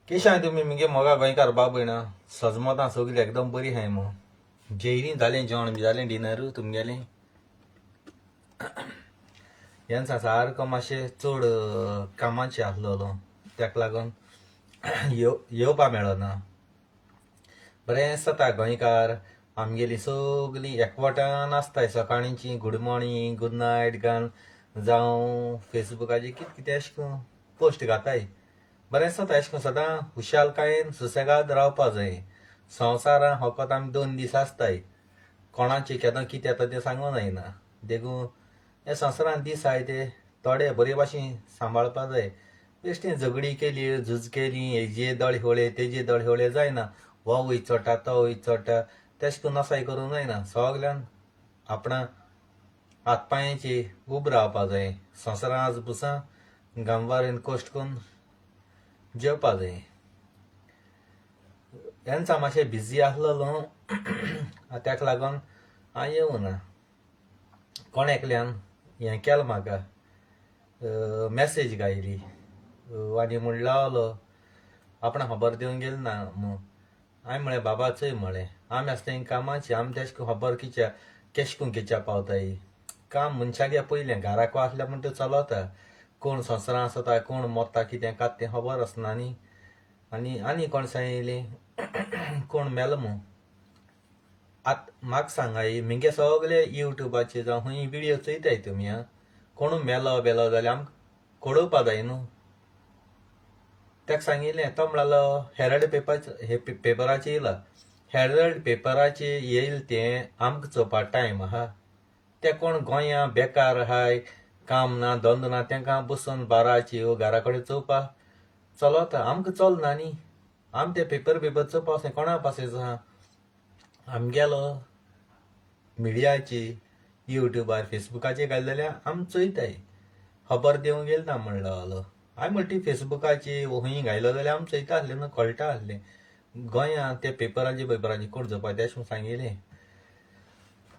केशाय तुम्ही मगे मोगा गोंयकार बाबयण सजमतां सगळी एकदम बरी हाय मग जेवणी जालें जेवण बी जालें डिनर तुमगेलें ह्यांचा सारको मातशें चड कामाचें आसलेलो ताका लागून येवपा मेळना बरें जाता गोंयकार आमगेली सगळीं एकवटान आसताय सकाळींची गूड मॉर्निंग गूड नायट घाल जावं फेसबुकाचेर कितें कितें अशें करून पोस्ट घाताय बरें जाता अशें करून सदां खुशालकायेन सुसेगाद रावपा जाय संवसारान फकत आमी 2 दीस आसताय कोणाचें केन्ना कितें येता तें सांगूं जायना देखून हे संवसारान दीस आहाय ते थोडे बरे भाशेन सांबाळपा जाय बेश्टें झगडी केली झूज केली हेजे दळहोळे तेजे दळहोळे जायना हो वयर चडटा तो वयर चडटा तेश करून नसाय करूंक जायना सगल्यान आपणा हातपांयाचे उब रावपा जाय संवसारान आज पुसा गांवारेन कश्ट करून जेवपा जाय हेंचा मातशें बिजी आसलेलो ताका लागून हांव येवं ना कोण एकल्यान हें केलें म्हाका मॅसेज घायली आनी म्हण लावलो आपणा खबर दिवंक गेल ना हांवें म्हळें बाबा चोय म्हळें आमी आसता कामाची आमी तेश करून खबर केश करून केच्या पावताय काम मनशागे पयलें घराको आसल्या म्हणटा चलता कोण संवसारान आसता कोण मरता कितें कात तें खबर आसना न्ही आनी कोण सांगलें कोण मेलो म्हूण म्हाका सांगाय म्हगे सगळे युट्यूबाचेर जावं खंय व्हिडियो चोयताय तुमी कोण मेलो बेलो जाल्यार आमकां कळोवपा जाय न्हू ताका सांगिल्लें तो म्हणलो हेरल्ड पेपराचेर येयला हेरल्ड पेपराचेर येयला तें आमकां चोवपा टायम आहा ते कोण गोंयां बेकार आहाय काम ना धंदो ना तांकां बसून बाराची घरा कडेन चोवपा चलता आमकां चलना न्ही आमी ते पेपर चोवपा वचून कोणा पासयेचो आहा आमगेलो मिडियाचेर युट्यूबार फेसबुकाचेर घाल जाल्यार आमी चोयताय खबर दिवंक गेल ना म्हणलो हांवें म्हणटी फेसबुकाचेर खंय घायलो जाल्यार आमी चोयता आसलें न्हू कळटा आसलें गोंयां ते पेपराचेर कोण चोवपा तें अशें सांगिल्लें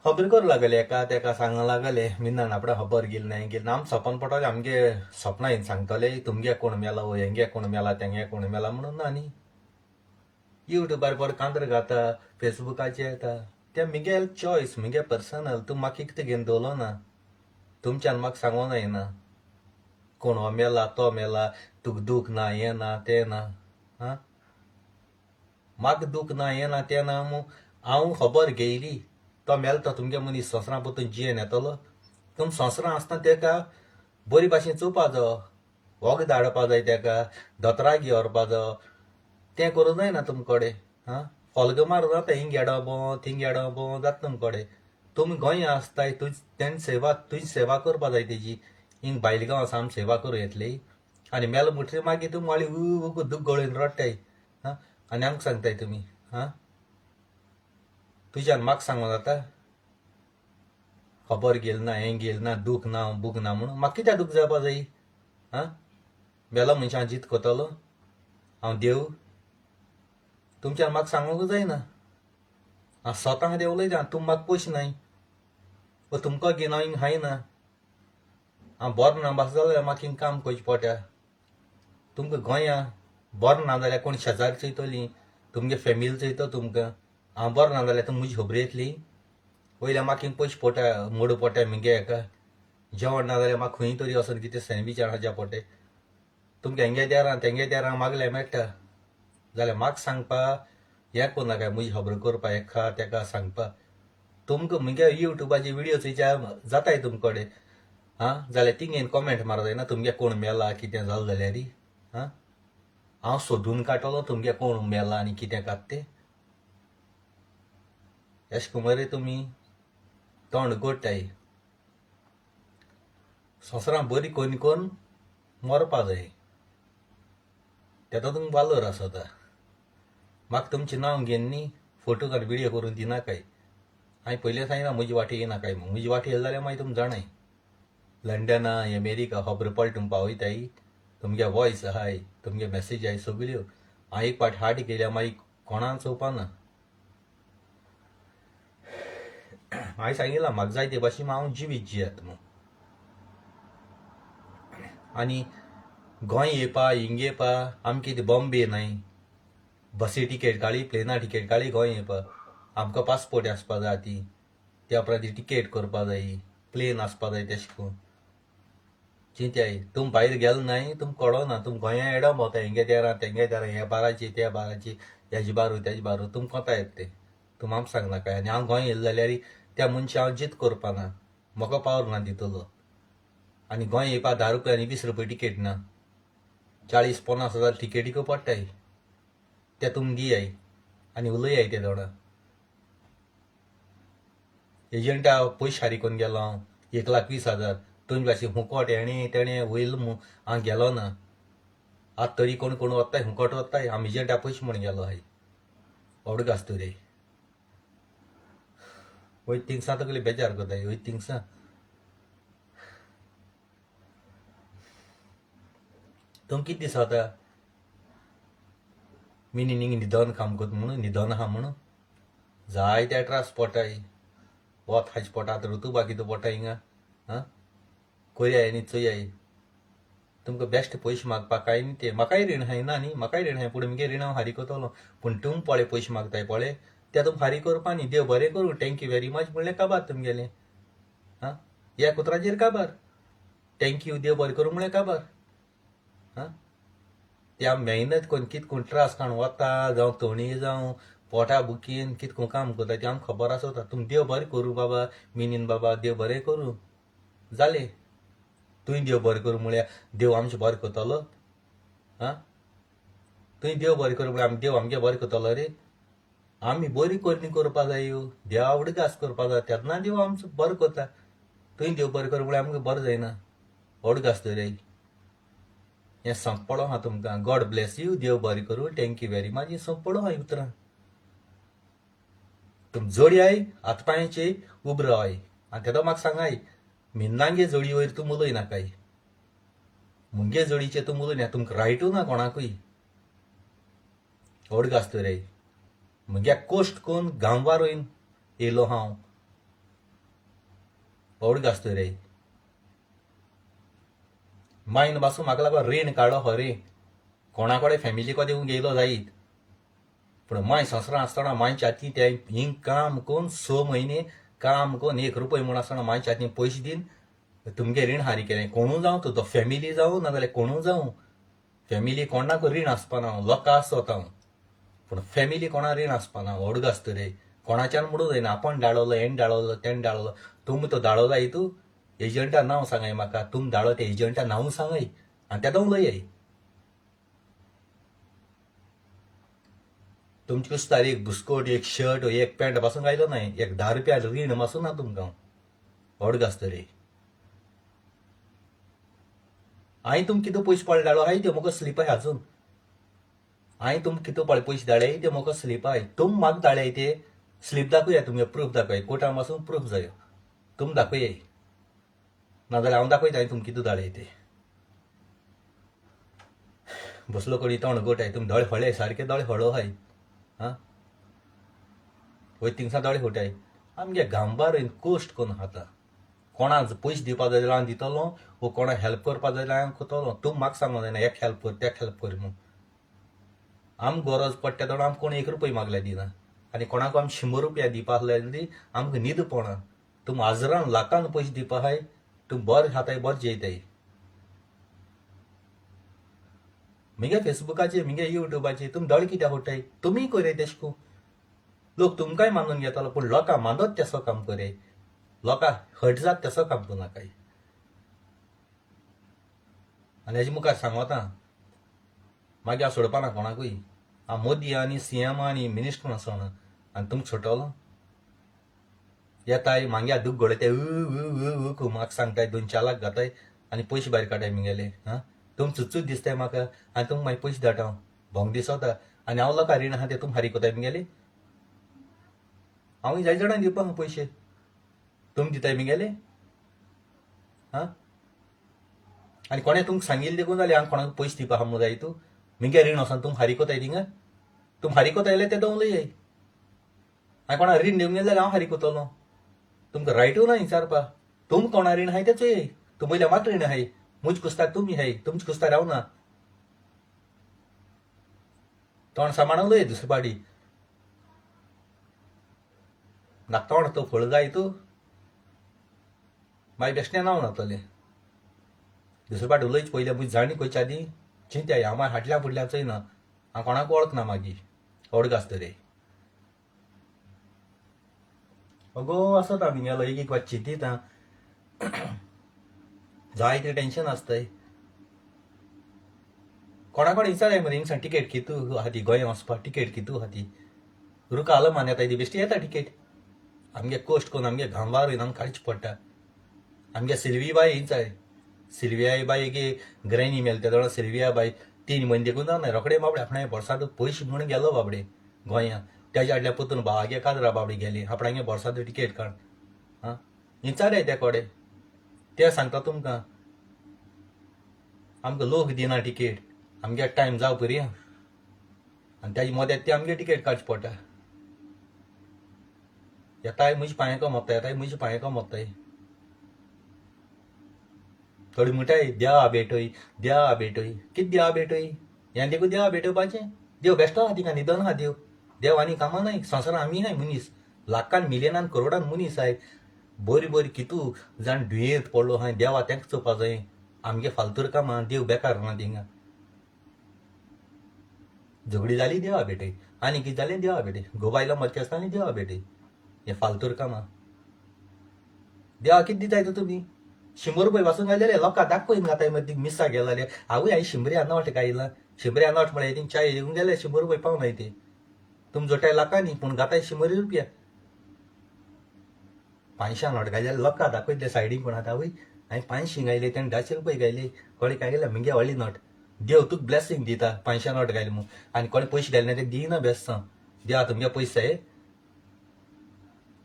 खबर करूं लागले एका तेका सांगूंक लागले मिनान आपणा खबर गेल ना आमी सपन पडटले आमगे सपना येवन सांगतले तुमगे कोण मेला हेंगे कोण मेला तेंगे कोण मेला म्हणून ना न्ही युट्यूबार बरें कांतर घाता फेसबुकाचेर येता तें म्हगे चॉयस म्हगे पर्सनल तूं म्हाका कितें घेवन दवरलो ना तुमच्यान म्हाका सांगूंक जायना कोण हो मेला तो मेला तुका दूख ना हें ना तें ना म्हाका दूख ना हें ना तें ना हांव खबर घेयली तो मेलता तुमगे मनीस संवसारा परतून जियेन येतलो तुम संवसारान आसतना तेका बरी भाशेन चोवपा जायो वोग धाडपा जाय तेका दोतोराक व्हरपा जायो तें करूं जायना तुमचे कडेन फॉल्ग मारून जाता हिंग एडोबो थिंग एडोबो जाता तुमचे कडेन तुमी गोंया आसताय तुजी सेवा करपा जाय तेजी हिंग बायलगांव आसा आमी सेवा करूं येतली आनी मेल म्हणटरी मागीर तुमी माळी दूख गळून रडटाय आनी आमकां सांगताय तुमी तुज्यान म्हाका सांगूं जाता खबर गेल ना हें गेल ना दूख ना बूख ना म्हणून म्हाका कित्याक दूख जावपा जायी मेलो मनशां जीत कोतलो हांव देव तुमच्यान म्हाका सांगूंक जायना हांव स्वताक देव उलयता तुमी म्हाका पोशनाय व तुमकां घेवन हांव हिंग हायना हांव बरो ना बास जाल्यार म्हाका हिंग काम करचें पडटा तुमकां गोंयां बरो ना जाल्यार कोण शेजारी चोयतलीं तुमगे फॅमिली चोयता तुमकां हांव बरो ना जाल्यार तुमी म्हजी खबर येतली वयल्यार म्हाका हिंग पयशे पडटा मोडू पडटा म्हगे हेका जेवण ना जाल्यार म्हाका खंय तरी वचून कितें सँडवीच हाडच्या पडटा तुमकां हेंगे देरां तेंगे देरां मागल्यार मेळटा जाल्यार म्हाका सांगपा हें करूं नाका म्हजी खबर करपा हेका तेका सांगपा तुमकां म्हगे युट्यूबाचे व्हिडियो चोयच्या जाताय तुमचे कडेन जाल्यार तिंगेन कॉमेंट मारूं जायना तुमगे कोण मेला कितें जालें जाल्यार हांव सोदून काडटलो तुमगे कोण मेला आनी कितें कात तें अशें करून मरे तुमी तोंड गोडटाय संवसारान बरी कोणी कोरून मरपा जाय तेका तुमकां वालोर आसता म्हाका तुमचें नांव घेवन न्ही फोटो काडून व्हिडियो करून दिनाकाय हांवें पयलीं सांगिना म्हजी वाटी येनाकाय म्हूण म्हजी वाटी येयली जाल्यार मागीर तुमी जाणाय लंडना अमेरिका खबर पलटून पावयताय तुमगे वॉयस आहाय तुमगे मॅसेज आहाय सगल्यो हांव एक पाट हार्ट केल्या मागीर कोणाक चोवपाना हांवें सांगिलां म्हाका जाय ते भाशेन हांव जिवीत जियेत म्हूण आनी गोंय येवपा हिंग येवपा आमकां कितें बॉम्बे न्हय बसी टिकेट काढली प्लेना टिकेट काढली गोंय येवपा आमकां पासपोर्ट आसपा जाय ती त्या प्रमाणे टिकेट करपा जायी प्लेन आसपा जाय तेशें करून चिंत्याय तुम भायर गेलो न्हय तुमकां कळना तुम गोंया एडो भोंवता हेंगे देरा तेंगे देरा हे बाराची त्या बाराची हेजी बारू तेजी बारू तुमकां कोता येत ते तुम आमकां सांगनाका आनी हांव गोंय येयलो जाल्यार त्या मनशा हांव जीत करपा ना म्हाका पावर ना दितलो आनी गोंय येवपा 10 रुपया आनी 20 रुपया टिकेट ना 40-50 हजार टिकेटीक पडटाय ते तुम दियाय आनी उलयाय ते दोडा एजंटा पयशे हारीकोन गेलो हांव 1,20,000 तुमचे भाशेन हुंकोट हेणे तेणे वयल हांव गेलो ना आतां तरी कोण कोण वताय हुंकोट वताय हांव एजंटा पयशे म्हण गेलो हाय व्हड आसता रे वयत थिंगसा तकली बेजार कोताय वयत थिंगसा तुम कितें दिसता मिनी निंग न्हिदोन काम करता म्हणून न्हिदोन आहा म्हणून जायते त्रास पडटाय वत हाज पडटा आतां ऋतू कितें पडटा हिंगा आं कोरयाय आनी चोयाय तुमकां बेस्ट पयशे मागपाक काय न्ही ते म्हाकाय रीण आहाय ना न्ही म्हाकाय रीण आहाय पुढे मुगे रीण हांव फारी कोतलो पूण तुम पळय पयशे मागताय पळय ते तुम फारी करपा न्ही देव बरें करूं थँक्यू व्हेरी मच म्हणलें काबार तुमगेलें आं ह्या कुत्राचेर काबार थँक्यू देव बरें करूं म्हणलें काबार आं त्या मेहनत कोन्न कितें कोण त्रास काण वता जावं तोणी जावं पोटा बुकीन कितें कोण काम करता तें आमकां खबर आसता तुम देव बरें करूं बाबा मिनीन बाबा देव बरें करूं जालें तुवें देव बरें करूं म्हळ्यार देव आमचें बरें करतलो आं तुवें देव बरें करूं म्हळ्यार देव आमगे बरें करतलो रे आमी बरी करणी करपा जाय देवा उडगास करपा जाय तेन्ना देव आमचो बरें करता तुवें देव बरें करूं म्हळ्यार आमकां बरें जायना उडगास तर रे हें संपडो आहा तुमकां गॉड ब्लेस यू देव बरें करूं थँक्यू व्हेरी मच हें संपडो आहा उतरां तुम जोडयाय हातपांयाचे उब रावाय आनी तेदो म्हाका सांगाय मिन्नांगे जोडी वयर तूं उलय नाकाय मुगे जोडीचे तूं उलयना तुमकां रायटू ना कोणाकूय व्हड आसता रे मुगे कोश्ट कोन्न गांवार वयन येयलो हांव व्हड आसता रे मायन पासून म्हाका लागून रीण काडलो खरे कोणा कडेन फॅमिली कडेन दिवंक गेलो जायत पूण माय संवसारां आसतना मायच्या हातीन ते हिंग काम कोन्न 6 म्हयने काम कोन्न 1 रुपया म्हूण आसतना मायच्या हातीन पयशे दीन तुमगे रीण हारी केलें कोणू जावं तूं तो फॅमिली जावं नाजाल्यार कोणू जावं फॅमिली कोणाक रीण आसपाना लोकां आसता पूण फॅमिली कोणा रीण आसपाना व्हड आसता रे कोणाच्यान म्हणूं जायना आपण धाडलो हें धाडलो तें धाडलो तुमी तो धाडो जाय तूं एजंटा नांव सांगाय म्हाका तुम धाडो ते एजंटा नांव सांगाय आनी तेदो उलयाय तुमचे कुस्तार एक बुस्कोट एक शर्ट एक पॅन्ट पासून गायलो न्हय एक 10 रुपया रीण पासून ना तुमकां व्हड आसता रे हांवें तुमकां कितें पयशे पडले धाडलो हाय ते म्हाका स्लीप आहाय अजून हांवें तुमकां कितें पडले पयशे धाडले ते म्हाका स्लीप आहाय तुम म्हाका धाडले ते स्लीप दाखया तुमगे प्रूफ दाखय कोर्टान पासून प्रूफ जायो तुम दाखयाय नाजाल्यार हांव दाखयता तुमकां कितें धाडले ते बसलो कोणी तोंड गोटाय तुम दोळे हळे सारके दोळे हळो हाय आं वय थिंगसा दोळे होटाय आमगे गांबार कोश्ट कोन्न खाता कोणा पयशे दिवपा जाय जाल्यार हांव दितलो वो कोणा हेल्प करपा जाय जाल्यार हांव करतलो तुम म्हाका सांगो जायना एक हेल्प कर त्याक हेल्प कर म्हूण आमकां गरज पडटा तेन्ना आमकां कोण 1 रुपया मागल्या दिना आनी कोणाक आमी 100 रुपया दिवपा आसल्यार आमकां न्हीद पडना तुम हजारान लाखान पयशे दिवपा हाय तुम बरें खाताय बरें जेयताय मुगे फेसबुकाचेर मुगे युट्यूबाचेर तुम दोळे कित्याक होटाय तुमी करे तेशें करून लोक तुमकांय मानून घेतालो पूण लोकां मानत तेसो काम करे लोकां हट जात तेसो काम करूं नाकाय आनी हेजे मुखार सांगोता मागीर हांव सोडपाना कोणाकूय हांव मोदी आनी सीएम आनी मिनिस्टर आसना आनी तुमकां सोडटलो येताय मागे दूख घडयताय म्हाका सांगताय 2-4 लाख घाताय आनी पयशे भायर काडटाय मुगेले आं तुम चुचूच दिसताय म्हाका आनी तुमकां मागीर पयशे धाडटा भोंग दिसता आनी हांव लोकां रीण आहा ते तुम हारी कोताय मुगेले हांवूय जाय जाणांक दिवपाक पयशे तुम दिताय मुगेले आं आनी कोणें तुमकां सांगिल्लें देखून जाल्यार हांव कोणाक पयशे दिवपा आहा म्हणून जाय तूं मुगे रीण वचोन तुम हारी कोताय थिंगा तुम हारी कोताय जाल्यार तेदो उलयाय हांवें कोणाक रीण दिवंक गेले जाल्यार हांव हारी कोतलो तुमकां रायटू ना विचारपा तुम कोणा रीण आहाय तें चोयाय तुम पयलें म्हाका रीण आहाय मुझ कुस्तार तुम्ही है तुमची कुस्तार राहू ना तोंड सांबाळवलंय दुसरी पाडी ना तोंड तो फळ जाय तू मागीर बेश्टें नांव नातलें दुसरे पाटी उलयच पयलें मुझ जाणी खंयच्या आदी चिंत्या हांव मागीर फाटल्या फुडल्यां चोयना हांव कोणाक वळखना मागीर ओडग आसतले अगो असत आमी गेलो एक वाज चिंतीत जाय ते टेन्शन आसतय कोणा कोण विचाराय मरे हिंगसान टिकेट कितू आहा ती गोंया वचपाक टिकेट कितू आहा ती रुका आलं मान येता ती बेश्टी येता टिकेट आमगे कोश्ट करून आमगे घांबार येवन आमकां काडची पडटा आमगे सिल्वी बाय हीच आहे सिल्विया बाय ग्रॅनी मेलता तेन्ना सिल्विया बाय 3 म्हयने देखून ना रोकडे बाबडे आपणा बोर्साद पयशे म्हणून गेलो बाबडे गोंया त्याच्या आडल्या पोतून बागे काजरा बाबडे गेले आपणागे बोर्साद टिकेट काड हा विचाराय त्या कोडे ते सांगता तुमकां आमकां लोक दिना टिकेट आमगे टायम जाव परी आनी त्याची मदें ते आमगे टिकेट काडची पडटा येताय म्हजी पांये कमत्ताय येताय म्हजी पांये कमत्ताय थोडी म्हणटाय द्या बेटय कितें द्या बेटय हें देखून देवा बेटोवपाचें देव बेश्टो आहा तिका न्हिदन आहा देव आनी कामां नाय संवसारान आमी हाय मनीस लाखान मिलियनान करोडान मनीस आहाय बरी कितू जाण दुयेंत पडलो हाय देवा तेंका चोवपा जाय आमगे फालतूर कामां देव बेकार ना थिंगा झगडी जाली देवा बेटय आनी कितें जालें देवा बेटय गोबायला मदके आसतना देवा बेटय हे फालतूर कामां देवा कितें दिताय तर तुमी 100 रुपये वाचून घालले लोकांक दाखयन घाताय मदीं मिसा गेले आवय हांवें 100 नोट गायला 100 नोट म्हळ्यार ती चाय दिवून गेले 100 रुपये पावनाय ते तुम जोटाय लाखांनी पूण घाताय 100 रुपया 500 नोट घायले लोकांक दाखयले सायडीक कोण आतां आवय हांवें 500 गायले तेणें 150 रुपये गायले कोणी काय गेले मुगे व्हडली नोट देव तुका ब्लेसिंग दिता 500 नोट गायले म्हूण आनी कोणी पयशे घायले ते दिना बेस्तां देवा तुमगे पयशे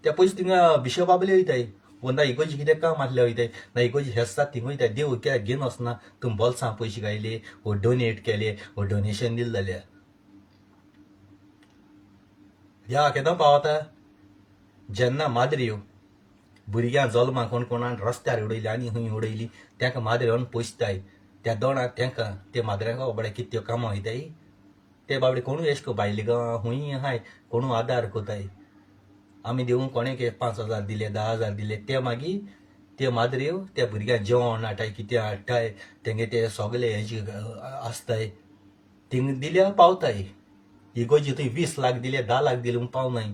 ते पयशे थिंगा बिशप बाबले वयताय ना इगोजी कितें काम आसलें वयताय ना इगोजी हेस्तात थिंग वयताय देव कित्याक घेवन वचना तुम बोल्सां पयशे गायले वो डोनेट केले वो डोनेशन दिलें जाल्यार देवा केन्ना पावता जेन्ना माद्र्यो भुरग्यां जल्मा कोण कोणान रस्त्यार उडयली आनी खंय उडयली तांकां माद्रे व्हरून पोसताय त्या दोणाक तांकां ते माद्र्यांक बाबडे कितें त्यो कामां वयताय ते बाबडे कोणूय एशको भायले गांवां खंय हाय कोणू आदार कोताय आमी दिवंक कोणेक 5,000 दिले 10,000 दिले ते मागीर ते माद्र्यो त्या भुरग्यांक जेवण हाडटाय कितें हाडटाय तेंगे ते सगळे हेजी आसताय थिंग दिल्या पावताय इगोजी थंय 20 लाख दिले 10 लाख दिले म्हूण पावनाय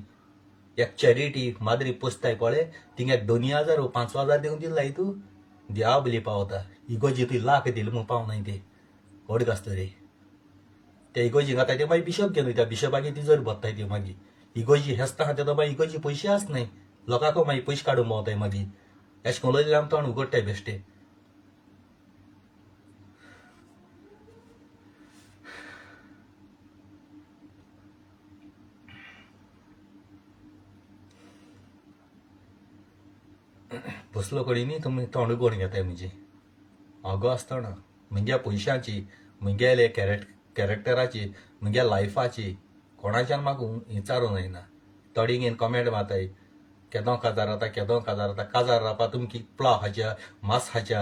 एक चॅरिटी माद्री पोसताय पळय थिंगा 2,000 वा 5,000 दिवंक दिलाय तूं देवा बली पावता इगोजी थंय लाख दिले म्हूण पावनाय ते ओडग आसता रे ते इगोजी घाताय ते मागीर बिशप घेवन वयता बिशपाकी ती जर बत्ताय ती मागीर इगोजी हेस्ता आहा तेदो मागीर इगोजी पयशे आसनाय लोकांक मागीर पयशे काडून भोंवताय मागीर एश कोन उलयलें आमी तोंड उगडटाय बेश्टे बसलो कडेनी तुमी तोंड उगडून घेताय म्हणजे अगो आसतना म्हज्या पयशांची म्हगेले कॅरेक्टराची म्हज्या लायफाची कोणाच्यान म्हाका विचारूं जायना थोडी घेवन कमेंट मारताय केदो काजार जाता काजार रावपा तुमी की पुलाव खाच्या मास खाच्या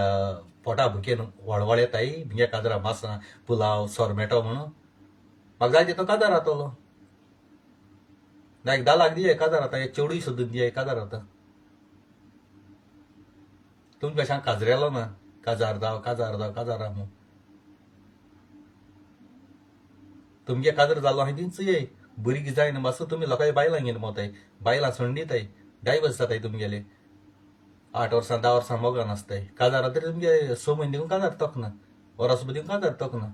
पोटा भुकेन वळवळ येताय म्हगे काजरां मासां पुलाव सोरमेटो म्हणून म्हाका जाय तितलो काजार जातलो ना एक 10 लाख दिये काजार जाता एक चेवडूय सोदून दिये काजार जाता तुमी कशा काजरेलो ना काजार जाव म्हणून तुमगे काजर जालो हांवें तीच ये भुरगीं जायना मातसो तुमी लोकांच्या बायलांक घेवन भोंवताय बायलां सोडून दिताय डायवर्स जाताय तुमगेले 8 वर्सां 10 वर्सां मोगान आसताय काजार तरी तुमगे 6 म्हयने दिवंक काजार तोकना वर्स दिवंक काजार तोकना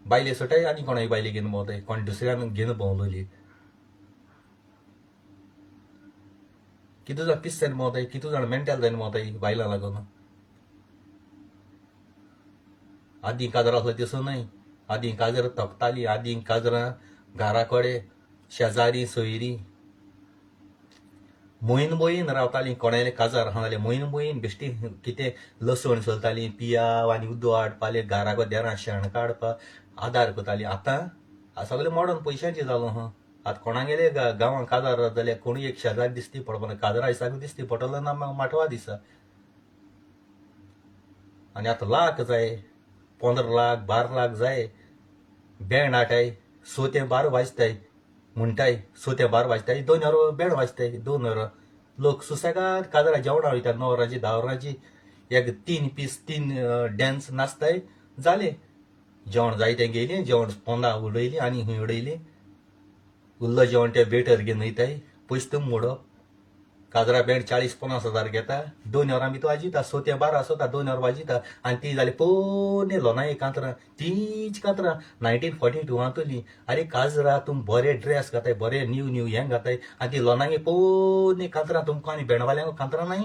बायले सोटाय आनी कोणाय बायले घेवन भोंवताय कोण दुसऱ्यान घेवन भोंवलोली कितू जाण पीस जायन भोंवताय कितू जाण मेंटल जायन भोंवताय बायलां लागून आदीं काजार आसलो तसो न्हय आदीं काजरां तोकतालीं आदीं काजरां घरा कडेन शेजारी सोयरी मोयन रावतालीं कोणाले काजार आहा जाल्यार मोयन बेश्टी कितें लसण चलतालीं पियाव आनी उदो हाडपाले घरा देरां शेण काडपाक आदार करतालीं आतां सगळें मॉडर्न पयशांचें जालो आहा आतां कोणागेले गांवांत काजार जाल्यार कोणूय एक शेजारी दिसती पडपाना काजरा दिसती पडटलो ना माटवा दिसा आनी आतां लाख जाय 15 लाख 12 लाख जाय बँड आटाय 100 ते 12 वाजताय म्हणटाय 100 ते 12 वाजताय 2 वरां बँड वाजताय 2 वरां लोक सुसेगाद काजरां जेवणां वयतात 9 वरांची 10 वरांची एक 3 पीस 3 डॅन्स नाचताय जालें जेवण जाय तें गेलीं जेवण पोंदां उडयलीं आनी खंय उडयलीं उरलं जेवण ते बेटर घेवन वयताय पयस तुम मोडप काजरा बँड 40-50 हजार घेता 2 वरां भितर वाजिता 100 ते 12 आसता 2 वरां वाजिता आनी ती जाली पोन्ने लोनाये कांतरां तीच कांतरां 1942 आतुली आरे काजरा तुम बरे ड्रेस घाताय बरे न्यू हें घाताय आनी ती लोनांगे पोन्ने कांतरां तुमकां आनी बँडवाल्यांक कांतरां नाय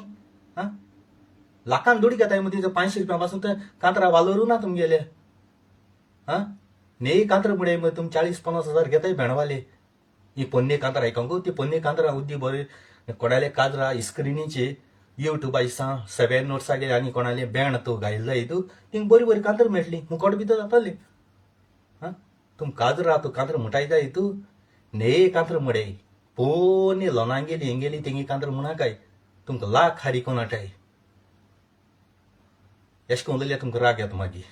आं लाखान दुडी घेताय मदीं 500 रुपया पासून तर कांतरां वालोरू ना तुमगेले आं नेई कांतरां मुडे मग तुम 40-50 हजार घेताय बँडवाले ही पोन्ने कांतरां आयकोंक ती पोन्ने कांतरां उद्दी बरे कोणाले काजरा स्क्रिनीचे यूट्यूबा दिसा 7 नोट्सा गेले आनी कोणाले बँड तूं घायल्लो हितू थिंग बरी बरी कांतरां मेळटली मुकोट भितर जाताली आं तुम काजरा तूं कांतरां मुटायता हितू नेये कांतरां मुडे पोन्ने लोनांग गेली हें गेली तेंगे कांतरां मुणाकाय तुमकां लाख हारी कोण आटाय एश कोन उलयल्यार तुमकां राग येता मागीर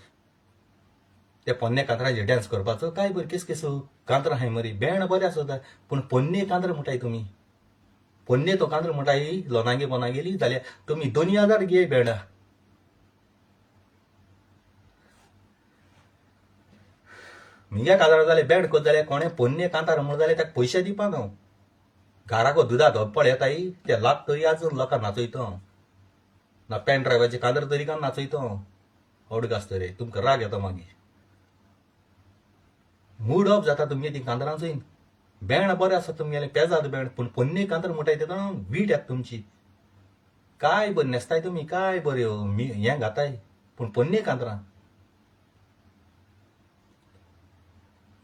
ते पोन्ने कांतरांचेर डॅन्स करपाचो काय बरी केस कांतरां हाय मरी बँड बरें आसता पूण पोन्ने कांतरां मुटाय तुमी पोन्ने तो कांतरां मुटाय लोनांगे बोनांगेली जाल्यार तुमी 2000 घे बँडा मिगे काजरा जाल्यार बँड कोत जाल्यार कोणें पोन्ने कांतार म्हूण जाल्यार ताका पयशे दिवपा न्हू घराको दुदा धोप्पळ येताय ते लाख तरी आजून लोकांक नाचयतो ना पॅन ड्रायव्हराचे कांदर तरी कान नाचयतो अवडक आसता रे तुमकां राग येता मागीर मूड ऑफ जाता तुमगे ती कांतरां चोयन बँड बरें आसा तुमगेलें पेजाद बँड पूण पोन्ने कांतर मुटाय तेदो वीट येता तुमची काय बरी न्हेसताय तुमी काय बऱ्यो हें घाताय पूण पोन्ने कांतरां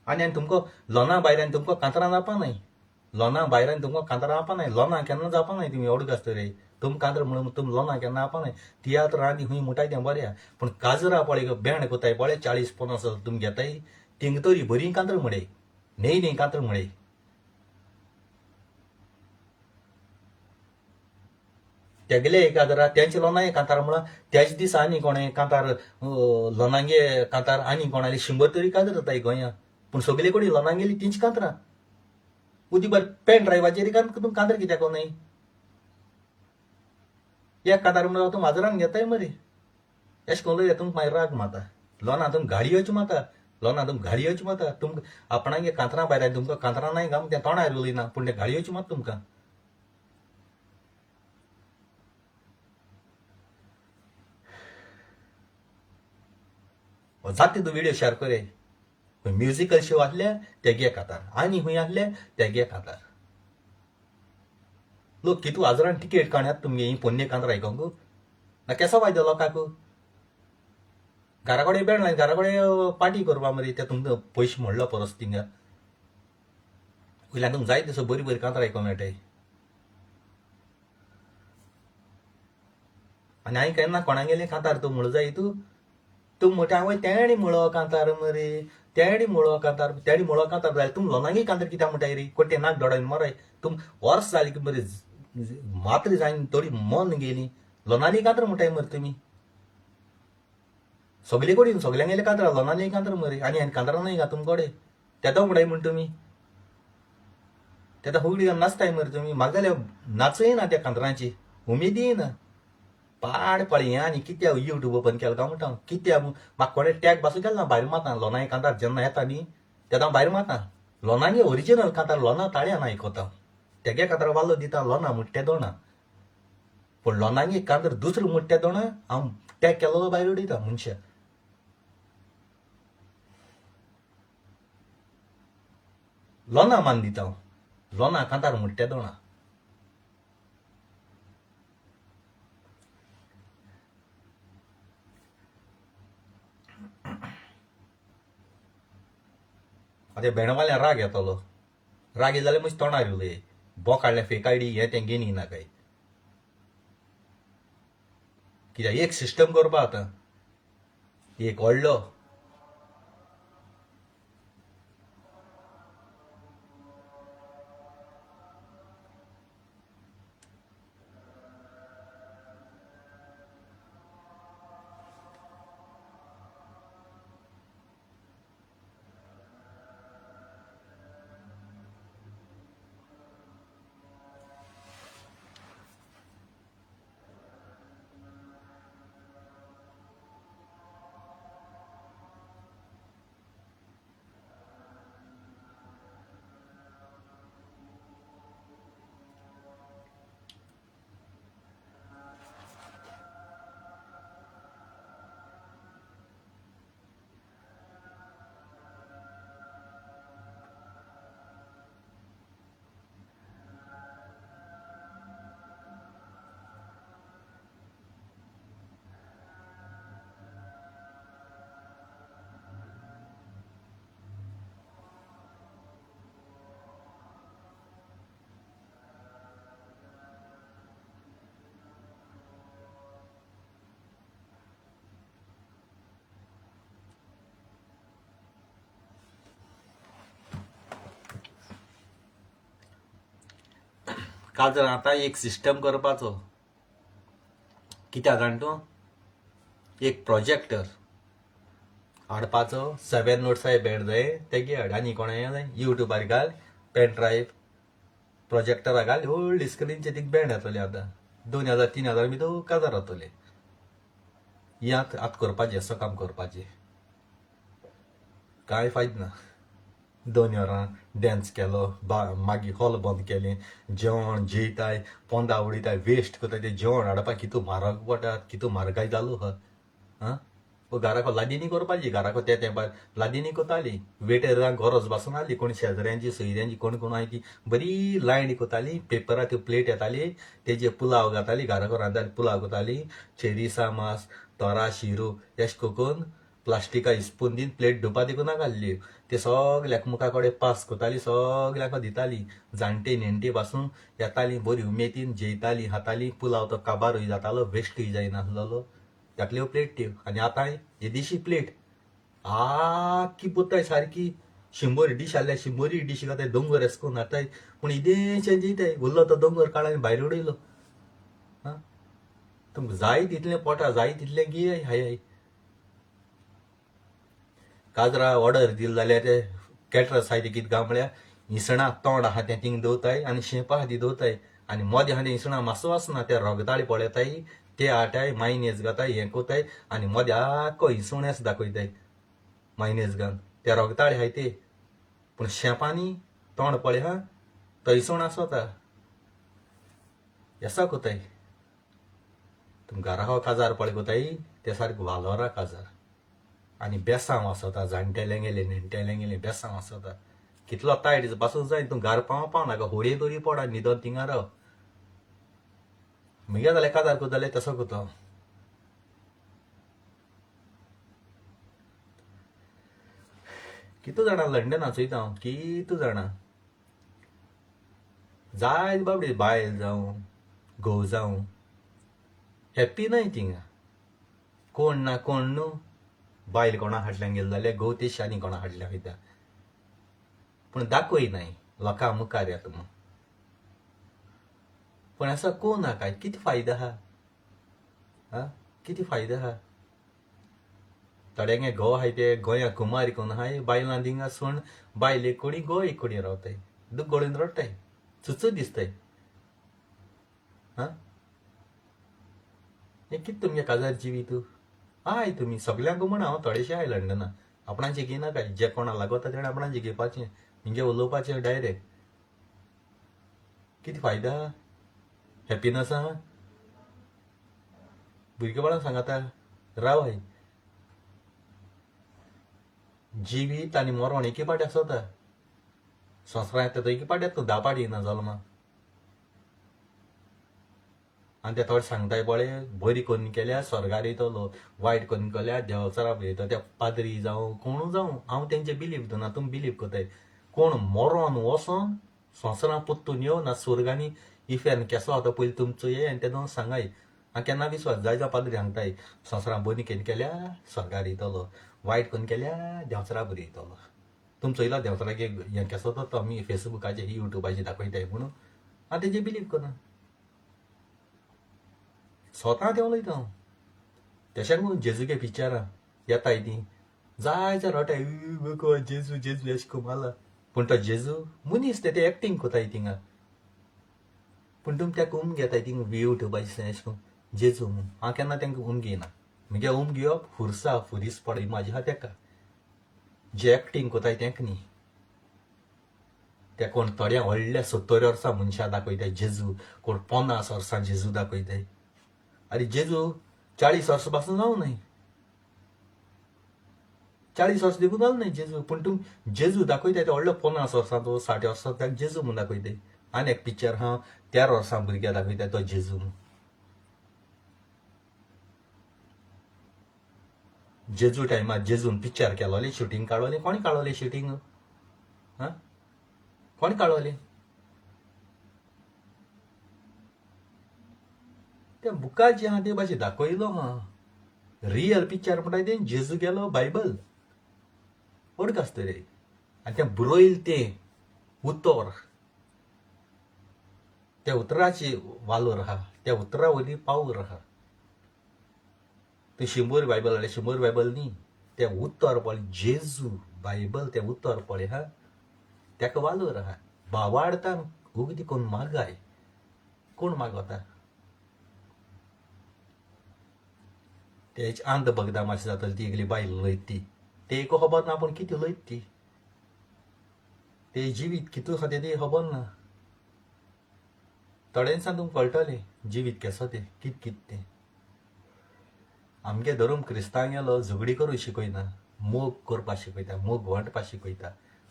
आनी तुमकां लोना भायल्यान तुमकां कांतरां जावपा नाय लोना भायल्यान तुमकां कांतरां जावपा नाय लोना केन्ना जावपा नाय तुमी अवडक आसता रे तुम कांतर म्हणून तुम लोना केन्ना जावपा नाय तियात्र आनी खूंय मुटाय तें बरें पूण काजरा पळय बँड कोताय पळय 40-50 तुमी घेताय थिंग तरी बरी कांतर मुडे न्ही कांतर मुडे तेगेले काजरा तेंचे लोनांगे कांतार म्हणून त्याच दिसा आनी कोणें कांतार लोनांगे कांतार आनी कोणाली 100 तरी काजर जाताय गोंयांत पूण सगळे कोणी लोनांगेली तींच कांतरां उदी बरें पेन ड्रायव्हाचेर तुमी कांतर कित्याक कोनाय एक कांतार म्हणून तुमी हाजरान घेताय मरे एश कोन उलयल्यार तुमकां मागीर राग माता लोना तुमी गाडी येवची माता लोना तुमी गाडी येवची माता तुमकां आपणागे कांतरां भायर तुमकां कांतरां नाय गा तें तोंडार उलयना पूण तें गाडी येवची मात तुमकां जाता तितू व्हिडिओ शेअर करे म्युजिकल शो आसले तेगे कांतार आनी खूंय आसले तेगे कांतार लोक कितू हजारान टिकेट काण्यात तुमगे ही पोन्ने कांतरां आयकोंक ना केसो फायदो लोकांक घरा कडेन बँड लायन घरा कडेन पार्टी करपा मरे ते तुमकां पयशे म्हणलो परस थिंगा वयल्यान तुमकां जाय तसो बरी बरी कांतरां आयकोंक मेळटाय आनी हांवें केन्ना कोणागेलें कांतार तूं म्हणूं जाय तूं म्हणटा आवय तेणी म्हणलो कांतार मरे तेणी म्हणलो कांतार जाल्यार तुमी लोनांगे कांतार कित्याक म्हणटाय रे कोट्टे नाक दोडायन मराय तुम वर्स जाली की मरे मात्र जायन थोडी मन गेली लोनांनी कांतार म्हणटाय मरे तुमी सगळे कोडी सगल्यांगेले कांतरां लोनांनी कांतार मरे आनी हांवें कांतरां नाय गा तुमकोडे तेदो म्हणटाय म्हण तुमी तेदो फुगडी नाचताय मरे तुमी म्हाका जाल्यार नाचय ना त्या कांतरांची उमेदी ना पाड पळय आनी कित्याक यूट्यूब ओपन केलो काय म्हणटा कित्याक म्हाका कोणें टॅग पासून केलो ना भायर माता लोनांगे कांतार जेन्ना येता न्ही तेन्ना हांव भायर माता लोनांगे ओरिजिनल कांतार लोना ताळ्यान आयकोता तेगे कांतार वालो दिता लोना मुट्टे दोणा पूण लोनांगे कांतार दुसरो मुट्टे दोणा हांव टॅग केलो भायर उडयता मनशां लोना मान दिता हांव लोना कांतार मुट्टे दोणा आतां भेणवाल्यान राग येतलो राग येत जाल्यार म्हजे तोंडार उलय बोकाडले फेक आयडी हें तें घेनी ना काय कित्याक एक सिस्टम करपा आतां एक व्हडलो काजर आतां एक सिस्टम करपाचो, कित्याक जाण तूं, एक प्रोजेक्टर हाडपाचो, 7 नोट्साय बॅड जाय तेगे हाड, आनी कोणाय जाय युट्यूबार घाल, पेन ड्रायव्ह प्रोजेक्टरा घाल, व्हडली स्क्रीनचे तिका बँड येतले. आतां 2000-3000 भितर काजार जातले. ही आतां करपाचें, असो काम करपाचें, कांय फायद ना. 2 वरां डॅन्स केलो, मागीर हॉल बंद केलें, जेवण जेयताय, पोंदा उडयताय, वेस्ट करताय. तें जेवण हाडपाक कितू म्हारग पडटा, कितू म्हारगाय जालो आहा. घराको लादीनी करपाची, घराको त्या तेंपार लादीनी कोताली, वेटरांक गरज भासून आली, कोण शेजाऱ्यांची सोयऱ्यांची कोण कोण आहाय ती बरी लायन कोताली, पेपरार त्यो प्लेट येताली, तेजे पुलाव घाताली, घराको रांदताली, पुलाव कोताली, चेरिसा मास, तोरा शिरो एश कोरून प्लास्टिका स्पून दिन प्लेट धुवपा देखून घाल्ली. ते सगल्याक मुखा कडेन पास कोताली, सगल्याक दिताली. जाणटे नेणटे पासून येताली, बरी उमेदीन जेयताली, खाताली. पुलाव तो काबारूय जातालो, वेस्टूय जायनासलो. धाकल्यो प्लेट त्यो. आनी आतां येदेशी प्लेट आख्खी पुताय सारकी, 100 डीश आहल्यार 100 डीश घाताय, दोंगर एस करून हाडटाय. पूण इदेशें जेयताय, उरलो तो दोंगर काडला भायर उडयलो. तुमकां जाय तितलें पोटा, जाय तितलें गियेय, हाय काजरा ऑर्डर दिली जाल्यार ते कॅटरस आहाय ते कितें काय म्हळ्यार इसणां तोंड आहा तें थिंग दवरताय आनी शेंपा आहा ती दवरताय, आनी मोदें आहा तें इसणां मातसो आसना, ते रोगताळे पळयताय, ते हाडटाय, मायनेज घाताय, हें कोताय, आनी मोदें आख्खो इसवणेस दाखयताय मायनेज घालून. ते रोगताळे आहाय ते, पूण शेंपांनी तोंड पळय हा, तो इसवण आसोता, एसा कोताय. तुम घरा हो काजार पळय कोताय, ते सारको वालोरा काजार. आनी बेसांव आसता, जाणटेले गेले नेणटेले गेले बेसांव आसता. कितलो तायट पासून जाय, तूं घर पावना नाका, होडये तरी पडा, न्हिदोन थिंगा राव. म्हगे जाल्यार काजार कोताले तसो कोतो. कितू जाणां लंडनाक चोयता हांव, कितू जाणां जाय बाबडी बायल जावं घोव जावं हॅप्पी नाय थिंगा. कोण ना कोण न्हू, बायल कोणा फाटल्यान गेलो जाल्यार घोव ते शानी कोणा फाटल्यान वयता, पूण दाखयनाय लोकां मुखार येता म्हूण. पण असं कोण ना काय, किती फायदा आहा, किती फायदा आहा. थोड्यांगे घोव आहाय ते गोंया कुमारी कोण आहाय, बायलां थिंगा सूण, बायल एक कोडी घोव एक कोडी रावताय, दूख गोडून रडटाय, चुचू दिसताय. हे कितें तुमगे काजार जिवीत आहाय तुमी सगल्यांक म्हण. हांव थोडेशे आहाय लंडना, आपणाचें घेयना काय, जे कोणा लागता तेणें आपणाचें घेवपाचें, हिंगे उलोवपाचें डायरेक्ट. कितें फायदा आहा, हॅपिनस आहा. भुरगेपणां सांगाता रावाय, जिवीत आनी मरण एके पाटी आसता. संवसारां येता तो एके पाटी येता, 10 पाटी येना जल्मा. आनी ते थोडे सांगताय पळय, बरी करून केल्यार स्वर्गार येतलो, वायट करून केल्यार देवचारा येता. ते पाद्री जावं कोणू जावं, हांव तेंचे बिलीव करना, तुमी बिलीव कोताय. कोण मरोन वोसोन संवसारां पोत्तून येवन ना स्वर्गांनी इफ्यान केसो आतां पयलीं तुमचो ये आनी तेदोन सांगाय. हांव केन्ना विश्वास जाय जावं पाद्री सांगताय, संवसारां बरी करून केल्यार स्वर्गार येतलो, वायट करून केल्यार देवचारा बरी येतलो. तुमी चोयला देवचाराक हें केसो तो आमी फेसबुकाचेर युट्यूबाचेर दाखयताय म्हणून, हांव तेजेर बिलीव करना. स्वता ते उलयता हांव. तशेंच म्हणून जेजूगे पिक्चरां येताय ती जायते रटाय, जेजू जेजू एश को मारला. पूण तो जेजू मनीस ते एक्टींग कोताय थिंगा. पूण तुमी तेका घेताय थिंगा युट्यूबाचेर एश कोन्न जेजू म्हणून. हांव केन्ना तेंका घेयना. म्हगे घेवप फुरसा फुरीस पडय म्हाजी आहा तेका. जे एक्टींग कोताय तेंका न्ही. ते कोण थोड्या व्हडल्या 70 वर्सां मनशां दाखयताय जेजू, कोण 50 वर्सां जेजू दाखयताय. अरे जेजू 40 वर्सां पासून जावं न्हय, 40 वर्स देखून जालें न्हय जेजू, पूण तूं जेजू दाखयताय ते व्हडलो 50 वर्सांचो 60 वर्सांचो ताका जेजू म्हूण दाखयताय. आनी एक पिक्चर आहा 13 वर्सां भुरग्या दाखयताय तो जेजू म्हूण. जेजू टायमार जेजून पिक्चर केलोलें, शुटींग काडोलें, कोणी काडोलें शुटींग, कोणी काडोलें. त्या बुकार जे आहा ते भाशेन दाखयलो आहा. रियल पिक्चर म्हणटाय तें जेजू गेलो बायबल ओडक आसतलें, आनी तें बरयलें तें उतर त्या उतराची वालोर आहा त्या उतरा वयली पावोर आहा. ते शिंबोर बायबल शिंबोर बायबल न्ही, त्या उत्तर पळय जेजू बायबल त्या उत्तर पळय हा त्याका वालोर आहा. भावाडता उगदी कोण मागाय कोण मागवता त्याची अंध बगदा मातशी जाता ती गेली बायल लयत ती ते एक खबर ना पण किती लयत ती ते जिवीत कितू खाते ते खबर ना. थोड्या दिसांनी तुमकां कळटलें जिवीत केसो ते कित ते. आमगे धर्म क्रिस्तांव झगडी करूंक शिकयना, मोग करपाक शिकयता, मोग वांटपाक शिकयता.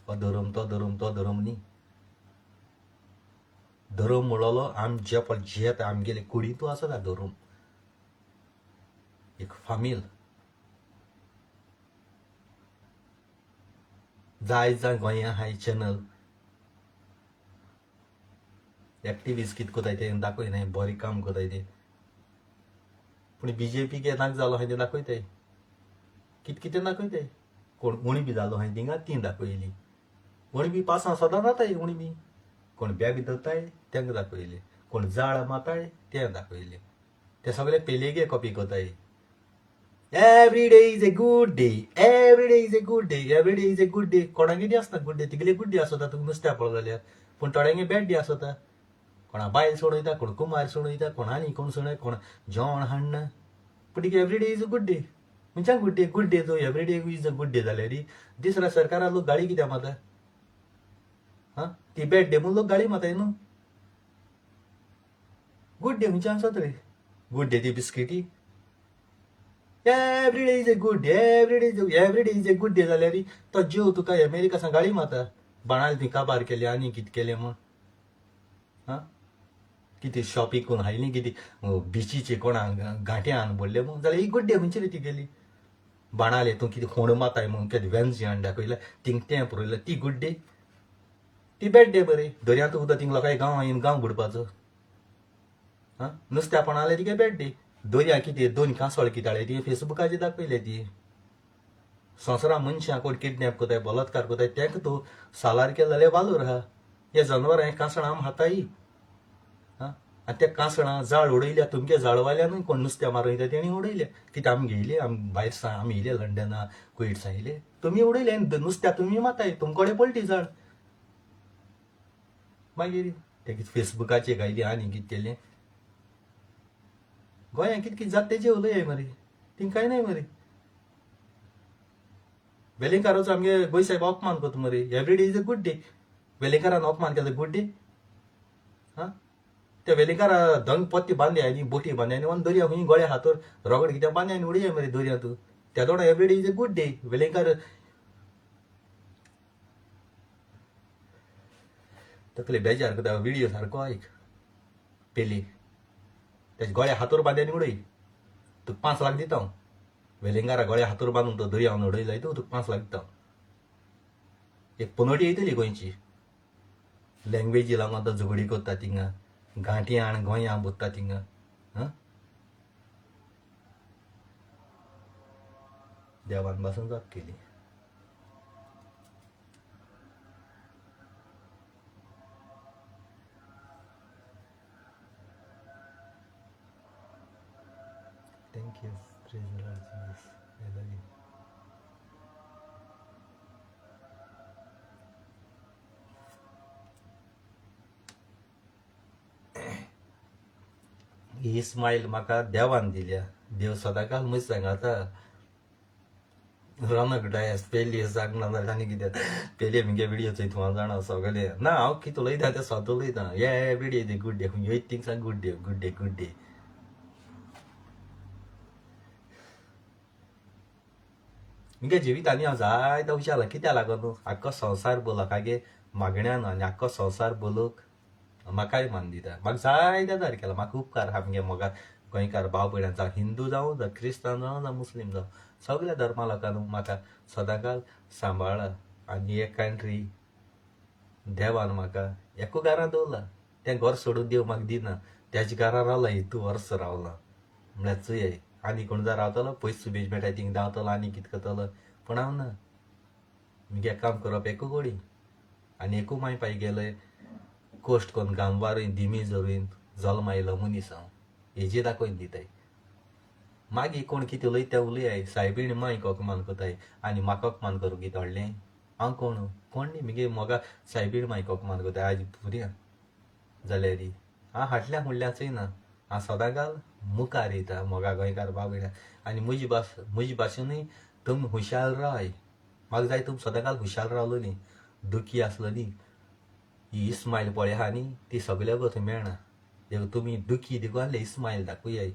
हो धर्म तो धर्म तो धर्म न्ही. धर्म म्हणलो आम जे पळय जेत आमगेले कुडींतू आसा धर्म एक फामील जाय गोंया हाय चॅनल एक्टिविस्ट कित कोताय ते दाखयनाय बरें काम कोताय ते. पूण बीजेपी के नाक जालो हाय ते दाखयताय कितें दाखयताय. कोण उणी बी जालो हाय थिंगा ती दाखयली. उणी बी पासां सदां जाताय उणी बी. कोण बॅग धरताय तेंका दाखयले, कोण जाळ माताय ते दाखयले. ते सगळे पेलेगे कॉपी कोताय. Every day is a good day, every day is a good day, every day is a good day. कोणाक कितें आसता गुड डे, तिगले गुड डे आसता तुका नुस्त्या पळय जाल्यार. पूण थोड्यांगे बॅड डे आसता. कोणा बायल सोडयता, कोण कुमार सोडयता, कोण आनी कोण सोडय, कोण जेवण हाडना. पूण every day is a good day. मनशाक गुड डे तो every day is a good day जाल्यार दिसरा सरकारान लोक गाळी कित्याक माता. हा ती बॅड डे म्हणून लोक गाळी माताय न्हू. गुड डे खंयचे आसत रे. गुड डे ती बिस्किटी. Every day is a good day, every day is a good day जाल्यार तो जीव तुका अमेरिका गाळी माता. बाणाल ती काबार केले आनी कितें केलें म्हण. हा कितें शॉपिंग करून हायली कितें बिचीचे कोणाक घांट्यान बोडले म्हण जाल्यार ही गुड डे खंयची रे ती गेली. बाणाले तूं कितें फोण माताय म्हण कितें वेन्सी हाड दाखयला थिंग तें पळयलें ती गुड डे. ती बॅड डे बरें. दर्यांत उदक थिंग लोकांय गांव येवन गांव बुडपाचो. हा नुस्त्यापण आले ती काय बॅड डे. दर्या कितें दोन कांसळ किताळे ती फेसबुकाचेर दाखयले ती. संवसारा मनशां कोण किडनॅप कोताय बलात्कार कोताय तेंका तूं सालार केले जाल्यार वालोर आहा. हे जनावरां कांसळां आम हाताय. हा आनी त्या कांसळां जाळ उडयल्या तुमगे जाळवाल्यानूय कोण नुस्त्या मारयता तेणी उडयल्या. कितें आमी घेयले आमी भायर आमी येयले लंडना कुवेट येयले तुमी उडयले नुस्त्या तुमी माताय तुमकडे पळटी जाळ. मागीर ते कितें फेसबुकाचेर घायली आनी कितें केलें. गोंयांत कितें जाता तेजें उलय मरे थिंग कांय नाय मरे. वेलिंगकाराचो आमगे गोंय साहेब अपमान करता मरे. Every day is a good day. वेलिंगकारान अपमान केलो गुड डे. हा त्या वेलिंकारा धंग पत्ती बांदल्या आनी बोटी बांदल्या आनी वन दर्या खंय गोळ्या हातोर रगड कित्याक बांदल्या आनी उडया मरे दर्यांत. त्या दोडा every day is a good day. वेलिंकार तकले बेजार करता व्हिडिओ सारको आयक पेली त्याच्या गोळ्या हातोर बांदल्या आनी उडय. तुका 5 लाख दिता हांव. वेलिंगारा गोळ्या हातोर बांदून तो दर्यान उडयला तूं तुका 5 लाख दिता. एक पनोटी येतली गोंयची. लँग्वेजी लागून तो झगडी करता थिंगा घांटी आण गोंयां बोत्ता थिंगा. देवान पासून जाप केली. Thank you. Praise the Lord Jesus. I love you. He smile म्हाका देवान दिल्या. देव सदांकाळ म्हूण सांगाता रौनक डायस पेली सांगना जाल्यार आनी कितें पेली म्हगे व्हिडिओ थंय जाणा सगळे ना हांव कितें उलयता तें सद्दां उलयता. Every day is good day. खंय things are good day good day good day. म्हगे जिवितांनी हांव जायतो हुशार कित्याक लागून न्हू आख्खो संवसार भर लोकांगे मागण्यान आनी आख्खो संवसार भर लोक म्हाकाय मान दिता. म्हाका जायत्या दार केला. म्हाका उपकार आहा आमगे मोगा गोंयकार भाव भयणां जावं हिंदू जावं जावं क्रिस्तांव जावं जावं मुस्लीम जावं सगळ्या धर्मा लोकांनी म्हाका सदांकाळ सांबाळ्ळा. आनी एक कंट्री देवान म्हाका एकू घरां दवरला. तें घर सोडून देव म्हाका दिना. त्याच्या घरां रावला हितू वर्स रावला म्हळ्यार चुये. आनी कोण जर रावतलो पयस सुबेज मेळटा थिंग धांवतलो आनी कितें करतलो. पूण हांव ना. म्हगे काम करप एकू गोडी आनी एकू माय पाय गेले कोश्ट करून गांवार दिमी जरून जल्म आयलो मनीस हांव हेजी दाखोवन दिताय मागीर कोण कितें उलयता तें उलयाय सायबीण माय कोक मान कोताय आनी म्हाकोक मान करूं कितें व्हडलें हांव कोण न्ही मगे मोगा सायबीण माय कोक मान कोताय आज भुरग्यां जाल्यार हांव हाटल्या म्हणल्यार चोयना हांव सदां घाल मुखार येता मोगा गोंयकार बाबड्या आनी म्हजी भाशेनूय तुमी हुशार राय म्हाका जाय तुमी सदां घाल हुशार रावलो न्ही दुखी आसलो न्ही ही इस्मायल पळय आहा न्ही ती सगळ्या गोत मेळना देखून तुमी दुखी देखून आहले इस्मायल दाखोवयाय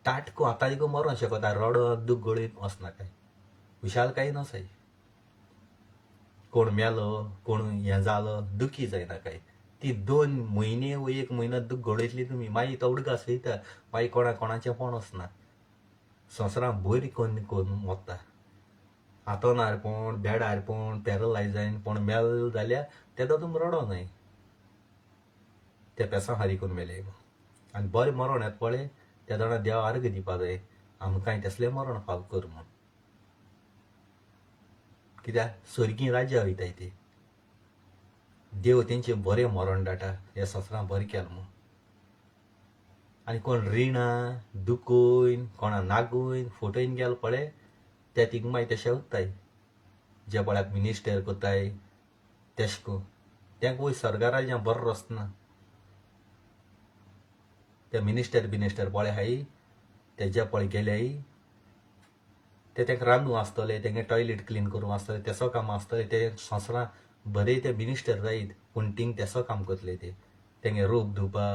टाटको आतां देखून मरोंक शकता रडत दूख गळयत वचनाकाय हुशालकाय नसाय कोण मेलो कोण हें जालो दुखी जायनाकाय ती 2 म्हयने वो 1 म्हयनो दूख गळयतली तुमी मागीर तो उडकास वयता मागीर कोणाचें कोण वचना संवसारान बरी कोण वता हातोनार कोण बेडार कोण पॅरलायज जायन कोण मेल जाल्यार तेदो तुमी रडो न्हय त्या पेसा हारी करून मेले आनी बरें मरण येता पळय त्या जाणा देव आर्ग दिवपा जाय आमकां तसलें मरण फाव कर म्हूण कित्याक सर्गी राज्या वयताय ते देव तेंचे बरें मरण डाटा ह्या संवसारान बरें केलें म्हूण आनी कोण रिणा दुखोयन कोणा नागोयन फोटोयन गेल पळय ते थिंग मागीर तशें उत्ताय जे पळयाक मिनिस्टर कोताय तेश को तेंक वयर सरगा राज्यां बरो रस्तो ना ते मिनिस्टर पळय हाय ते जे पळय गेल्याय ते तेंका रांदूं आसतले तेंगे टॉयलेट क्लीन करूं आसतले तेसो काम आसतले ते संवसारान बरे ते मिनिस्टर जायत पूण थिंग तेसो काम करतले ते तेंगे रूप धुवपा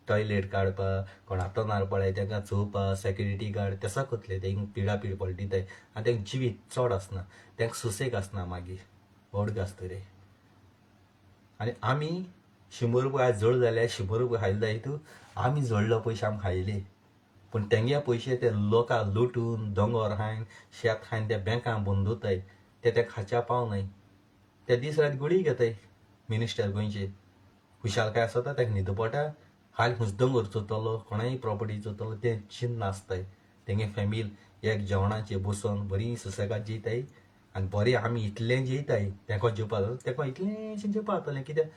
टॉयलेट काडपा कोण हातोनार पळय तेंकां चोवपा सेक्युरिटी गार्ड तेसो करतले तेंक पिडापीड पळय दिताय आनी तेंक जिवीत चड आसना तेंक सुसेग आसना मागीर व्हड आसतले आनी आमी 100 रुपया जड जाल्यार 100 रुपया खायले हितू आमी जडलो पयशे आमी खायले पूण तेंगे पयशे ते लोकां लुटून दोंगर हायन शेत हायन त्या बँकां बंदोताय ते खाच्या पावनाय ते दीस रात गुडी घेताय मिनिस्टर गोंयचे खुशालकाय आसता तेका न्हिद पडटा हाल खुंच दोंगर चोतलो कोणाय प्रॉपर्टी चोतलो ते चिन्न आसताय तेंगे फॅमिली एक जेवणाचे बसोन बरी सुसेगाद जेयताय आनी बरें आमी इतलें जेयताय तेका जेवपा तेका इतलेंशें जेवपा जातलें कित्याक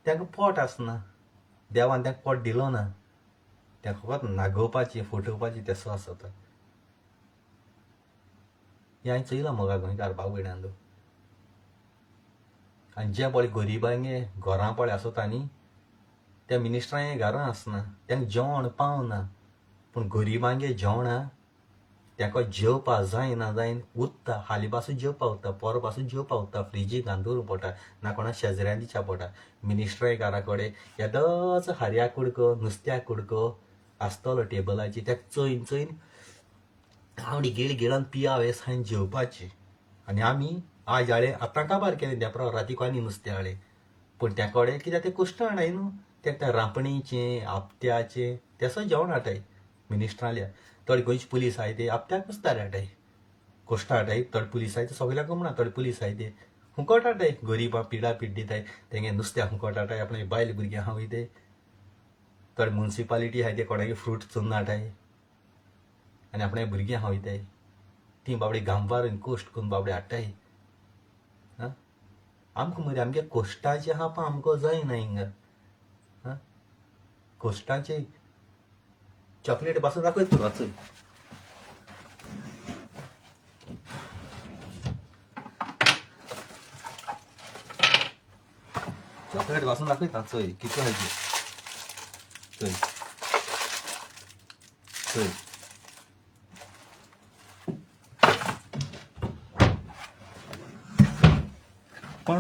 तेंका पोट आसना देवान तेंका पोट दिलो ना तेका फकत नागोवपाचें फटोवपाचें तेसो आसता हें हांवें चोयलां मोगा गोंयकार भाव भयणांदो आनी जे पळय गरिबांगे घरां पळय आसता न्ही त्या मिनिस्टरांगे घरां आसना तेंका जेवण पावना पूण गरिबांगे जेवणा तेका जेवपा जायना जायन उत्ता हालीं पासून जेवपा उत्ता पोर पासून जेवपा उत्ता फ्रिजीक घालून दवरूं पडटा ना कोणा शेजाऱ्यां दिवच्या पडटा मिनिस्टरांगे घरा कडेन येदोच हारयाक कुडको नुस्त्याक कुडको आसतलो टेबलाचेर तेका चोयन आवडी गिळून पियावे सायन जेवपाचें आनी आमी आज हाडे आतां काबार केलें त्या रातीक आनी नुस्तें हाडे पूण त्या कडेन कित्याक ते कुश्ट हाडाय न्हू तेका रांपणीचें आपत्याचें तेसो जेवण हाडटाय मिनिस्टराल्या थोडे गोंयचे पुलीस आहाय ते आपत्याक नुस्तें हाडटाय कुश्ट हाडटाय थोडे पुलीस आहाय ते सगळ्यांक म्हणा थोडे पुलीस आहाय ते हुंकट हाडटाय गरिबां पिडापीड दिताय तेंगे नुस्त्याक हुंकट हाडटाय आपणे बायल भुरग्यां आहा वयताय थोडे म्युनिसिपालिटी आहाय ते कोणागे फ्रूट चुन्न हाडटाय आनी आपणे भुरग्यां आहा वयताय ती बाबडे गांवार कोश्ट करून बाबडे हाडटाय आमकां मरे आमगे कोश्टाचें आहा पळय आमकां जायना हिंगा कोश्टाचें चॉकलेट पासून दाखय तूं वाचूय चॉकलेट पासून दाखयता चोय कितलो हायची चोय चोय पण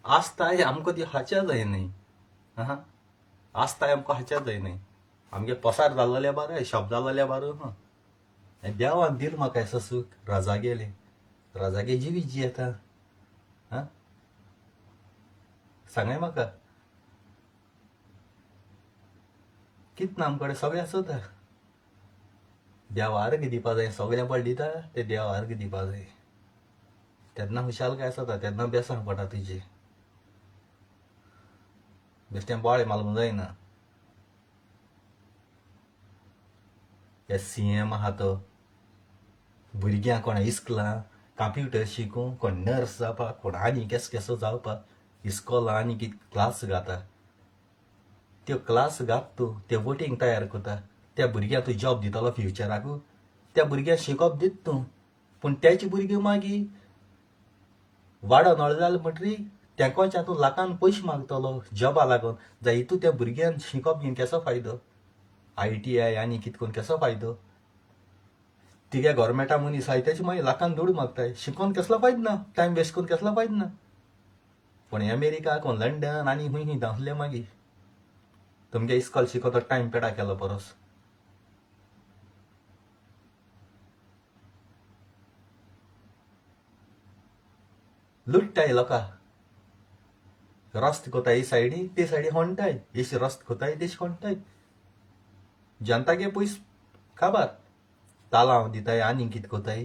आसताय आमकां ती हाच्या जायनाय आसताय आमकां हाच्या जायनाय आमगे पसार जाल्ले बार शॉप जाल्ले बार देवान दिल म्हाका हेसो सूख राजा गेले जिवीत जी येता सांगाय म्हाका कित ना आमकडे सगळें आसता देवा आर्ग दिवपा जाय सगळें पळ दिता ते देवा आर्ग दिवपा जाय तेन्ना हुशालकाय आसता तेन्ना बेसांग पडटा तुजें बेश्टें बोळे मालूंक जायना हे CM आहा तो भुरग्यां कोणा इस्कलां कंप्युटर शिकूं कोण नर्स जावपा कोण आनी केसो जावपा इस्कॉला आनी कितें क्लास घाता त्यो क्लास घात तूं ते वोटींग तयार कोता त्या भुरग्याक तूं जॉब दितलो फ्युचराक त्या भुरग्याक शिकोप दित तूं पूण त्याची भुरगीं मागीर वाडो नळ जालें म्हणटरी तेंकोच्या तूं लाखान पयशे मागतलो जॉबा लागून जाल्यार हितू त्या भुरग्यान शिकोप घेवन केसो फायदो ITI आनी कितें करून केसो फायदो तिगे गव्हर्मेंटा मनीस आहाय त्याची मागीर लाखान धूड मागताय शिकोवन कसलो फायदो ना टायम वेस्ट करून कसलो फायदो ना पूण अमेरिका कोण लंडन आनी हूंय धांवले मागीर तुमगे इस्कॉल शिकोवतो टायम पेडा केलो परस लुटताय लोका रस्त कोताय सायडी ते सायडी होणटाय येशी रस्त कोताय तेशी होणटाय जनतागे पयस काबार तालांव दिताय आनी कितें कोताय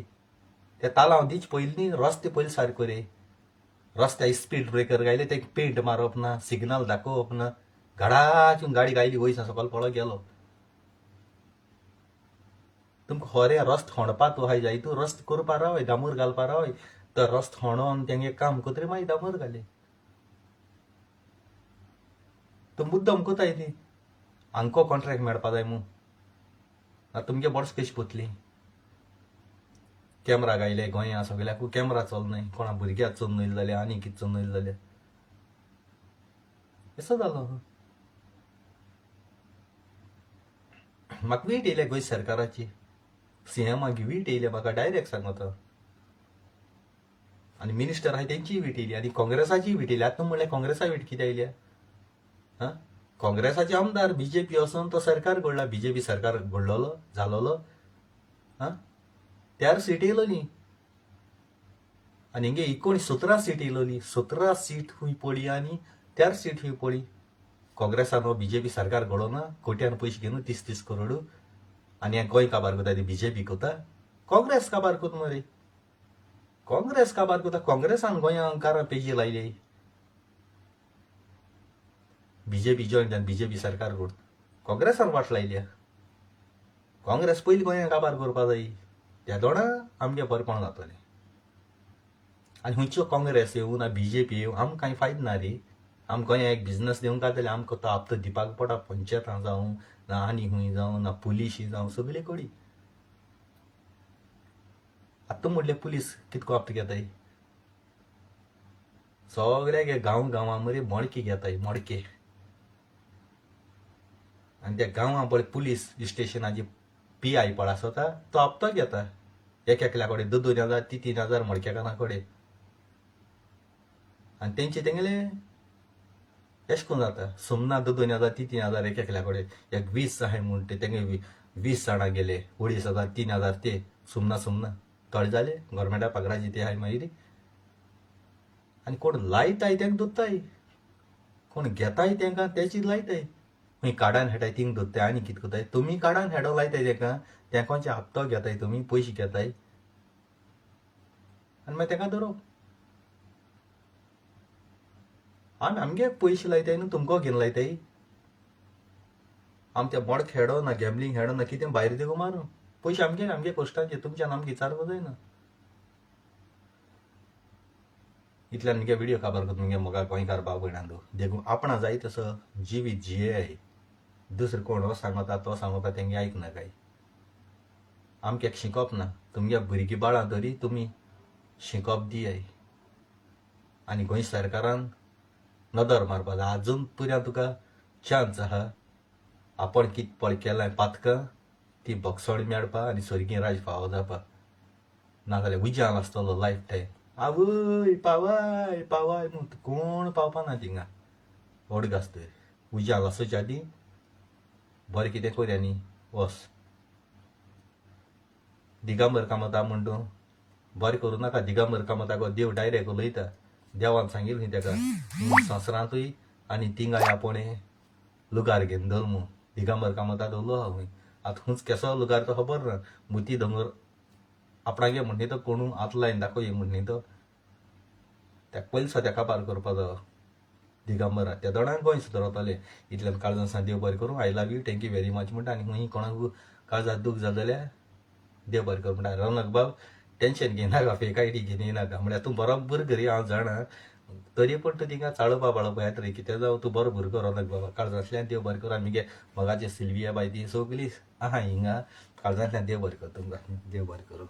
ते तालांव दिच पयलीं रस्ते पयलीं सारको रे रस्त्यार स्पीड ब्रेकर गायले ते पेंट मारप ना सिग्नल दाखोवप ना घडाचून गाडी गायली वयसा सकयल पळो गेलो तुमकां खरें रस्त होणपा तूं आहाय जाय तूं रस्त करपा रावय दामोर घालपा रावय तर रस्त होणोन तेंगे काम कोतरी मागीर दामोर घाले तूं मुद्दम कोताय ती हांको कॉन्ट्रॅक्ट मेळपा जाय म्हूण आतां तुमगे बॉड्स कशी पोतली कॅमेरा गायले गोंया सगळ्याक कॅमेरा चलनाय कोणा भुरग्याक चोरनयले जाल्यार आनी कितें चोरनयले जाल्यार असो जालो म्हाका वीट येयले गोंय सरकाराची CMाक वीट येयले म्हाका डायरेक्ट सांगता आनी मिनिस्टर आहाय तेंचीय वीट येयली आनी काँग्रेसाची वीट येयली आतां म्हणल्यार काँग्रेसा वीट कित्याक येयल्या हा काँग्रेसाचे आमदार BJP वचून तो सरकार घडला BJP सरकार घडलोलो जालोलो हा त्यार सीट येयलोली आनी हिंगे 17 सीट येयलोली 17 सीट खूंय पडली आनी त्यार सीट खूंय पडली काँग्रेसान BJP सरकार घडोना कोट्यान पयशे घेवन 30 करोड आनी हें गोंय काबार कोता ते BJP कोता काँग्रेस काबार कोता मरे काँग्रेस काबार कोता काँग्रेसान गोंयांक कारां पेजी लायले BJP जॉयन जावन BJP सरकार घडत काँग्रेसान वाट लायल्या काँग्रेस पयलीं गोंयांक काबार करपा जाय त्या दोना आमगे बरेपण जातलें आनी खंयच्यो काँग्रेस येवं ना BJP येवं आमकां कांय फायदो ना रे आमकां गोंया एक बिजनस दिवंक जाल्यार आमकां तो हप्तो दिवपाक पडटा पंचायतां जावं ना आनी खंय जावं ना पुलीशी जावं सगळे कोडी आतां म्हणलें पुलीस कितको हप्तो घेताय सगळ्याक गांवां मरे मडके घेताय मडके आनी त्या गांवां पळय पुलीस स्टेशनाची PI पळय आसता तो हप्तो घेता एकल्या कडेन 2,000 3,000 मडकेकारां कडेन आनी तेंचे तेंगेले एश कोन्न जाता सुमना 2,000 3,000 एकल्या कडेन एक 20 आहाय म्हूण ते तेंगे 20 जाणां गेले 2,500 3,000 ते सुमना थोडे जाले गव्हर्मेंटा पगाराची ते आहाय मागीर आनी कोण लायताय तेंका दोत्ताय कोण घेताय तेंका तेची लायताय खंय कार्डान हेटाय थिंग दोत्ताय आनी कितें कोताय तुमी कार्डान हेडो लायताय तेंकांचे हप्तो घेताय तुमी पयशे घेताय आनी मागीर तेंका धरप आमगे पयशे लायताय न्हू तुमको घेवन लायताय आम त्या मोड खेळो ना गॅमलींग खेळो ना कितें भायर देगो मारू पयशे आमगे पोस्टाचे तुमच्यान आमगे विचारपा जायना इतल्यान मुगे व्हिडिओ खबर करता मुगे म्हाका गोंयकार भाव भयणांदो देखून आपणा जाय तसो जिवीत जिये दुसरो कोण हो सांगता तो सांगता तेंगे आयकना काय आमक्याक शिकोप ना तुमगे भुरगीं बाळां तरी तुमी शिकोप दियाय आनी गोंय सरकारान नदर मारपा जाय आजून पुऱ्या तुका चान्स आहा आपण कितें पळ केलां पातकां ती बॉक्सोड मेळपा आनी सर्गी राज फावो जावपा नाजाल्यार उज्याल आसतलो लायफ टायम आवय पावाय म्हूण कोण पावपा ना थिंगा ओडग आसता उज्याल आसोच्या आदी बरें कितें कोरया न्ही वस दिगंबर कामता म्हण तूं बरें करूं नाका दिगंबर कामता गो देव डायरेक्ट उलयता देवान सांगिल्लें तेका संवसारांतूय आनी थिंगाय आपुणे लुगार घेवन दवर म्हूण दिगंबर कामता दवरलो हा खंय आतां खूंच केसो लुगार तो खबर ना मुती दोंगर आपणागे म्हणणी तो कोणू आत लायन दाखोय म्हणणी तो त्या पयलीं तेका पार करपा जायो दिगंबरा त्या दोणांक गोंय सुदारतले इतल्यान काळजान सांग देव बरें करूं I love you thank you very much म्हणटा आनी खंय कोणाक काळजात दूख जालें जाल्यार देव बरें कर म्हणटा रौनक बाब टेन्शन घेयनाका फेक आयडी घेवन येनाका म्हळ्यार तूं बरोबर घरी हांव जाणा तरी पण तू तिका चाळोवपा बाळोवपा येता रे कित्याक जावं तूं बरो भुरगो रावला बाबा काळजांतल्यान देव बरें करूं आनी मगे मोगाचे सिल्विया बाय ती सगळीं आहा हिंगा काळजांतल्यान देव बरें कर तुमकां देव बरें करूं